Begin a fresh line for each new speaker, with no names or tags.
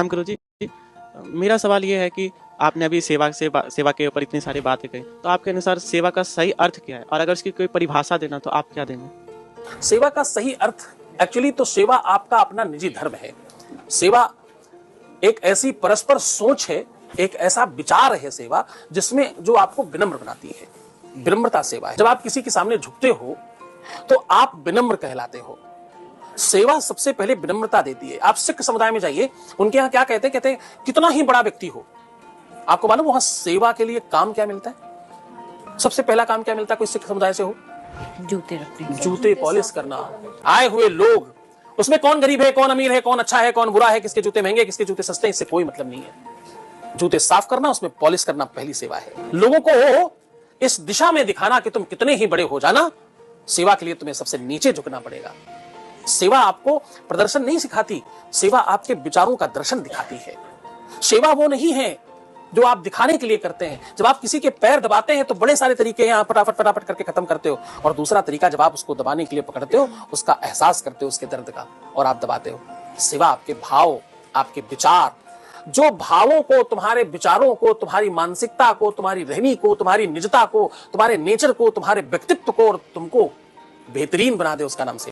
राम गुरु जी, मेरा सवाल ये है कि आपने अभी सेवा के ऊपर इतनी सारी बातें कही, तो आपके अनुसार सेवा का सही अर्थ क्या है? और अगर इसकी कोई परिभाषा देना तो आप क्या देंगे?
सेवा का सही अर्थ एक्चुअली तो सेवा आपका अपना निजी धर्म है। सेवा एक ऐसी परस्पर सोच है, एक ऐसा विचार है सेवा जिसमें जो आपको विनम्र बनाती है। विनम्रता सेवा है। जब आप किसी के सामने झुकते हो तो आप विनम्र कहलाते हो। सेवा सबसे पहले विनम्रता देती है। आप सिख समुदाय में जाइए, उनके यहाँ क्या कहते हैं कितना ही बड़ा व्यक्ति हो, आपको मालूम वहां सेवा के लिए काम क्या मिलता है? सबसे पहला काम क्या मिलता है? कोई सिख समुदाय से हो,
जूते रखने,
जूते पॉलिश करना। आए हुए लोग, उसमें कौन गरीब है, कौन अमीर है, कौन अच्छा है, कौन बुरा है, किसके जूते महंगे, किसके जूते सस्ते, इससे कोई मतलब नहीं है। जूते साफ करना, उसमें पॉलिश करना पहली सेवा है। लोगों को इस दिशा में दिखाना कि तुम कितने ही बड़े हो जाना, सेवा के लिए तुम्हें सबसे नीचे झुकना पड़ेगा। सेवा आपको प्रदर्शन नहीं सिखाती, सेवा आपके विचारों का दर्शन दिखाती है। सेवा वो नहीं है जो आप दिखाने के लिए करते हैं। जब आप किसी के पैर दबाते हैं तो बड़े सारे तरीके हैं, आप फटाफट फटाफट करके खत्म करते हो, और दूसरा तरीका जब आप उसको दबाने के लिए पकड़ते हो, उसका एहसास करते हो उसके दर्द का, और आप दबाते हो। सेवा आपके भाव, आपके विचार, जो भावों को, तुम्हारे विचारों को, तुम्हारी मानसिकता को, तुम्हारी रहनी को, तुम्हारी निजता को, तुम्हारे नेचर को, तुम्हारे व्यक्तित्व को और तुमको बेहतरीन बना दे, उसका नाम सेवा।